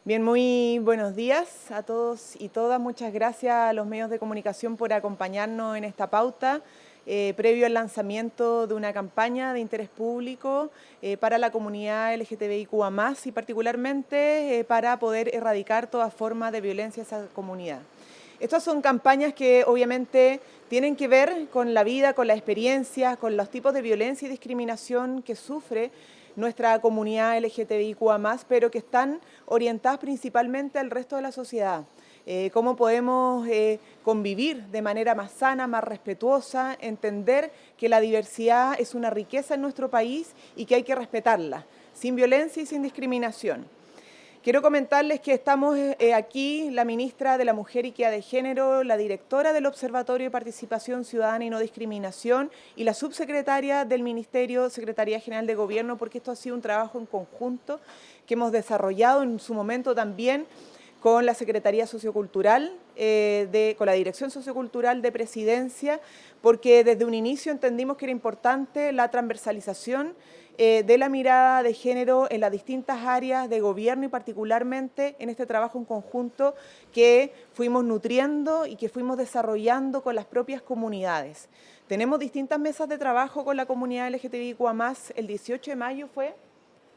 Bien, muy buenos días a todos y todas. Muchas gracias a los medios de comunicación por acompañarnos en esta pauta, previo al lanzamiento de una campaña de interés público para la comunidad LGTBIQA+, y particularmente para poder erradicar toda forma de violencia a esa comunidad. Estas son campañas que obviamente tienen que ver con la vida, con la experiencia, con los tipos de violencia y discriminación que sufre nuestra comunidad LGTBIQA+, pero que están orientadas principalmente al resto de la sociedad. Cómo podemos convivir de manera más sana, más respetuosa, entender que la diversidad es una riqueza en nuestro país y que hay que respetarla, sin violencia y sin discriminación. Quiero comentarles que estamos aquí, la ministra de la Mujer y Equidad de Género, la directora del Observatorio de Participación Ciudadana y No Discriminación y la subsecretaria del Ministerio, Secretaría General de Gobierno, porque esto ha sido un trabajo en conjunto que hemos desarrollado en su momento también con la Secretaría Sociocultural, con la Dirección Sociocultural de Presidencia, porque desde un inicio entendimos que era importante la transversalización de la mirada de género en las distintas áreas de gobierno y particularmente en este trabajo en conjunto que fuimos nutriendo y que fuimos desarrollando con las propias comunidades. Tenemos distintas mesas de trabajo con la comunidad LGTBIQA+. El 18 de mayo fue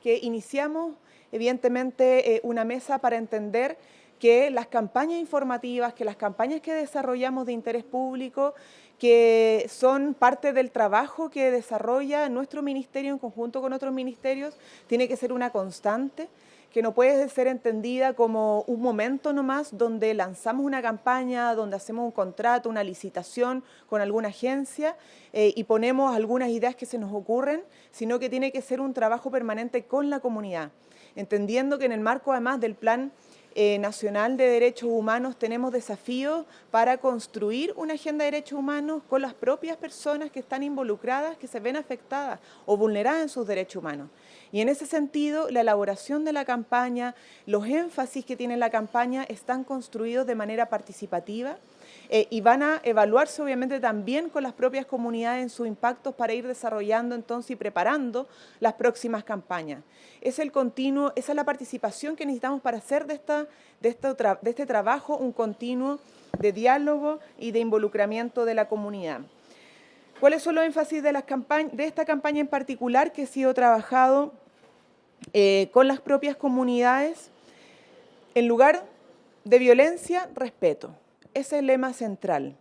que iniciamos evidentemente una mesa para entender que las campañas informativas, que las campañas que desarrollamos de interés público, que son parte del trabajo que desarrolla nuestro ministerio en conjunto con otros ministerios, tiene que ser una constante, que no puede ser entendida como un momento nomás donde lanzamos una campaña, donde hacemos un contrato, una licitación con alguna agencia y ponemos algunas ideas que se nos ocurren, sino que tiene que ser un trabajo permanente con la comunidad, entendiendo que en el marco además del Plan Nacional de Derechos Humanos tenemos desafíos para construir una agenda de derechos humanos con las propias personas que están involucradas, que se ven afectadas o vulneradas en sus derechos humanos. Y en ese sentido, la elaboración de la campaña, los énfasis que tiene la campaña están construidos de manera participativa y van a evaluarse obviamente también con las propias comunidades en sus impactos para ir desarrollando entonces y preparando las próximas campañas. Es el continuo, esa es la participación que necesitamos para hacer de este trabajo un continuo de diálogo y de involucramiento de la comunidad. ¿Cuáles son los énfasis de esta campaña en particular que ha sido trabajado con las propias comunidades? En lugar de violencia, respeto. Ese es el lema central.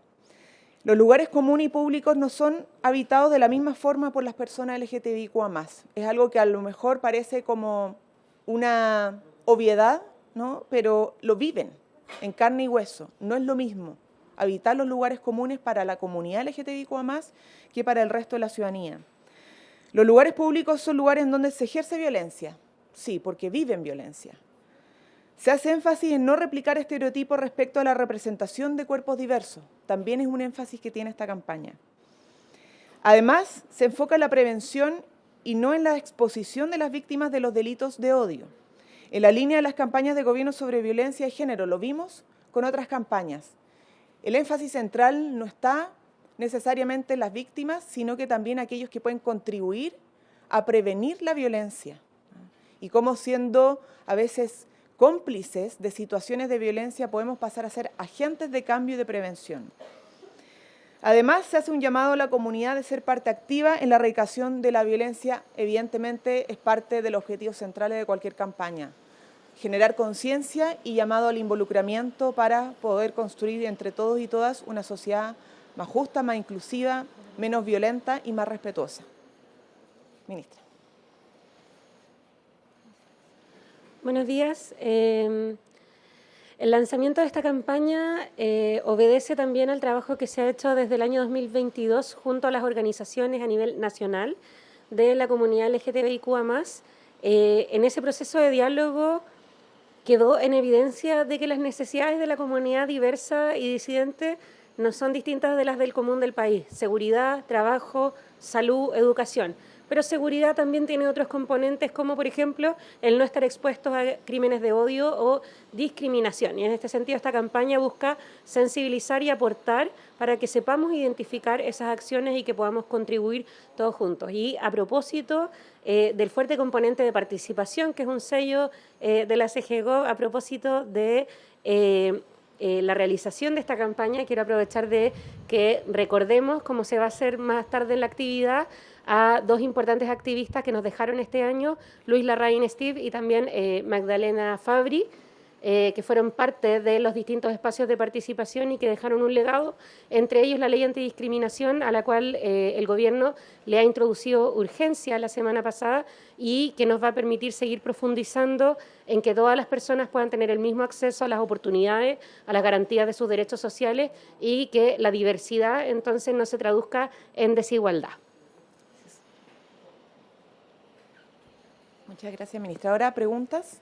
Los lugares comunes y públicos no son habitados de la misma forma por las personas LGTBIQA+. Es algo que a lo mejor parece como una obviedad, ¿no? Pero lo viven en carne y hueso. No es lo mismo habitar los lugares comunes para la comunidad LGTBIQA+, que para el resto de la ciudadanía. Los lugares públicos son lugares en donde se ejerce violencia, sí, porque viven violencia. Se hace énfasis en no replicar estereotipos respecto a la representación de cuerpos diversos. También es un énfasis que tiene esta campaña. Además, se enfoca en la prevención y no en la exposición de las víctimas de los delitos de odio. En la línea de las campañas de gobierno sobre violencia de género, lo vimos con otras campañas. El énfasis central no está necesariamente en las víctimas, sino que también aquellos que pueden contribuir a prevenir la violencia. Y cómo siendo a veces cómplices de situaciones de violencia podemos pasar a ser agentes de cambio y de prevención. Además, se hace un llamado a la comunidad de ser parte activa en la erradicación de la violencia. Evidentemente, es parte de los objetivos centrales de cualquier campaña. Generar conciencia y llamado al involucramiento para poder construir entre todos y todas una sociedad más justa, más inclusiva, menos violenta y más respetuosa. Ministra. Buenos días. El lanzamiento de esta campaña obedece también al trabajo que se ha hecho desde el año 2022 junto a las organizaciones a nivel nacional de la comunidad LGTBIQA+. En ese proceso de diálogo quedó en evidencia de que las necesidades de la comunidad diversa y disidente no son distintas de las del común del país. Seguridad, trabajo, salud, educación. Pero seguridad también tiene otros componentes como, por ejemplo, el no estar expuestos a crímenes de odio o discriminación. Y en este sentido, esta campaña busca sensibilizar y aportar para que sepamos identificar esas acciones y que podamos contribuir todos juntos. Y a propósito, del fuerte componente de participación, que es un sello de la CGGO a propósito de la realización de esta campaña. Quiero aprovechar de que recordemos cómo se va a hacer más tarde en la actividad a dos importantes activistas que nos dejaron este año, Luis Larraín Steve y también Magdalena Fabri, que fueron parte de los distintos espacios de participación y que dejaron un legado, entre ellos la ley antidiscriminación, a la cual el gobierno le ha introducido urgencia la semana pasada y que nos va a permitir seguir profundizando en que todas las personas puedan tener el mismo acceso a las oportunidades, a las garantías de sus derechos sociales y que la diversidad entonces no se traduzca en desigualdad. Muchas gracias, ministra. Ahora, preguntas.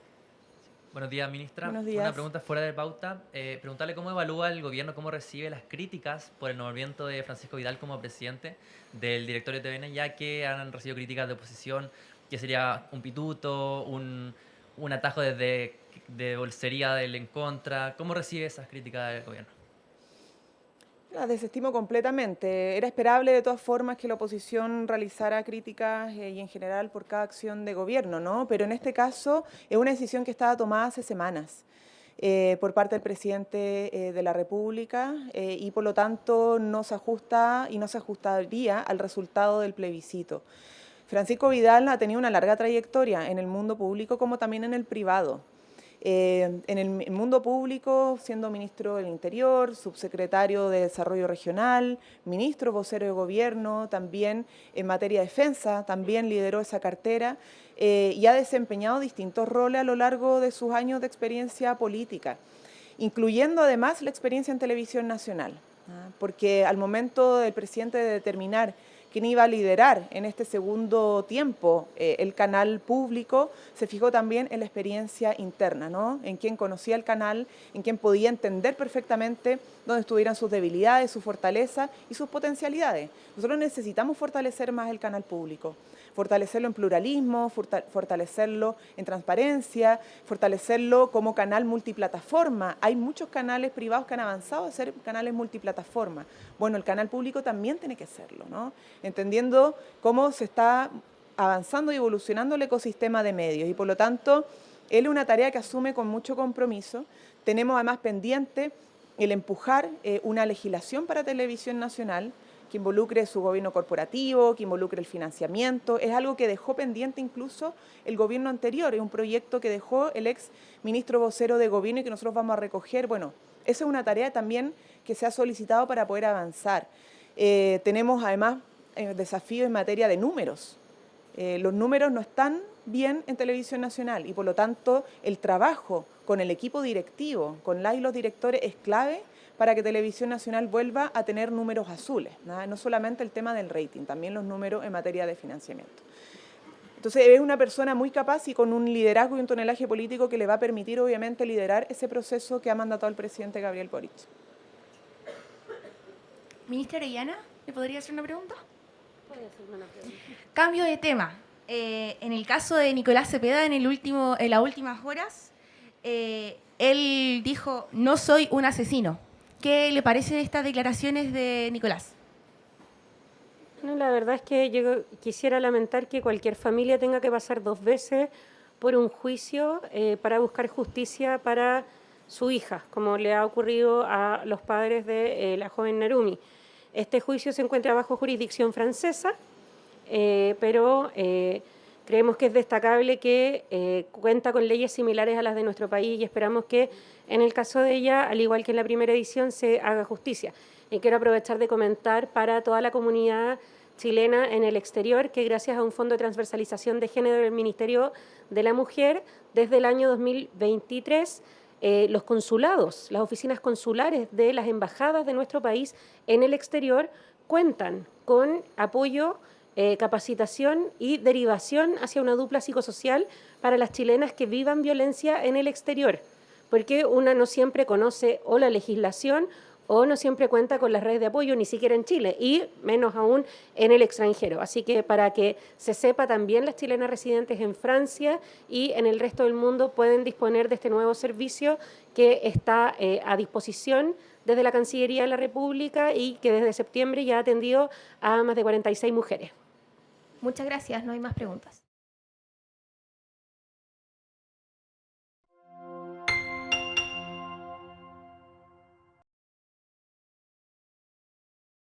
Buenos días, ministra. Buenos días. Una pregunta fuera de pauta. Preguntarle cómo evalúa el gobierno, cómo recibe las críticas por el nombramiento de Francisco Vidal como presidente del directorio de TVN, ya que han recibido críticas de oposición, que sería un pituto, un atajo de bolsería del en contra. ¿Cómo recibe esas críticas del gobierno? Las desestimo completamente. Era esperable de todas formas que la oposición realizara críticas y en general por cada acción de gobierno, ¿no? Pero en este caso es una decisión que estaba tomada hace semanas por parte del presidente de la República y por lo tanto no se ajusta y no se ajustaría al resultado del plebiscito. Francisco Vidal ha tenido una larga trayectoria en el mundo público como también en el privado. En el mundo público, siendo ministro del Interior, subsecretario de Desarrollo Regional, ministro vocero de Gobierno, también en materia de defensa, también lideró esa cartera y ha desempeñado distintos roles a lo largo de sus años de experiencia política, incluyendo además la experiencia en televisión nacional, porque al momento del presidente de determinar quién iba a liderar en este segundo tiempo el canal público, se fijó también en la experiencia interna, ¿no? En quién conocía el canal, en quién podía entender perfectamente dónde estuvieran sus debilidades, sus fortalezas y sus potencialidades. Nosotros necesitamos fortalecer más el canal público, fortalecerlo en pluralismo, fortalecerlo en transparencia, fortalecerlo como canal multiplataforma. Hay muchos canales privados que han avanzado a ser canales multiplataforma. Bueno, el canal público también tiene que serlo, ¿no? Entendiendo cómo se está avanzando y evolucionando el ecosistema de medios y por lo tanto él es una tarea que asume con mucho compromiso. Tenemos además pendiente el empujar una legislación para televisión nacional que involucre su gobierno corporativo, que involucre el financiamiento. Es algo que dejó pendiente incluso el gobierno anterior, es un proyecto que dejó el ex ministro vocero de gobierno y que nosotros vamos a recoger. Bueno, esa es una tarea también que se ha solicitado para poder avanzar. Tenemos además desafíos en materia de números. Los números no están bien en televisión nacional y por lo tanto el trabajo con el equipo directivo, con las y los directores es clave para que Televisión Nacional vuelva a tener números azules, ¿no? No solamente el tema del rating, también los números en materia de financiamiento. Entonces es una persona muy capaz y con un liderazgo y un tonelaje político que le va a permitir obviamente liderar ese proceso que ha mandatado el presidente Gabriel Boric. Ministra Orellana, ¿le podría hacer una pregunta? Puede hacerme una pregunta. Cambio de tema. En el caso de Nicolás Cepeda, en las últimas horas, él dijo, no soy un asesino. ¿Qué le parece de estas declaraciones de Nicolás? Bueno, la verdad es que yo quisiera lamentar que cualquier familia tenga que pasar 2 veces por un juicio para buscar justicia para su hija, como le ha ocurrido a los padres de la joven Narumi. Este juicio se encuentra bajo jurisdicción francesa, pero creemos que es destacable que cuenta con leyes similares a las de nuestro país y esperamos que en el caso de ella, al igual que en la primera edición, se haga justicia. Y quiero aprovechar de comentar para toda la comunidad chilena en el exterior que gracias a un fondo de transversalización de género del Ministerio de la Mujer, desde el año 2023, los consulados, las oficinas consulares de las embajadas de nuestro país en el exterior cuentan con apoyo, capacitación y derivación hacia una dupla psicosocial para las chilenas que vivan violencia en el exterior, porque una no siempre conoce o la legislación o no siempre cuenta con las redes de apoyo, ni siquiera en Chile, y menos aún en el extranjero. Así que para que se sepa, también las chilenas residentes en Francia y en el resto del mundo pueden disponer de este nuevo servicio que está a disposición desde la Cancillería de la República y que desde septiembre ya ha atendido a más de 46 mujeres. Muchas gracias, no hay más preguntas.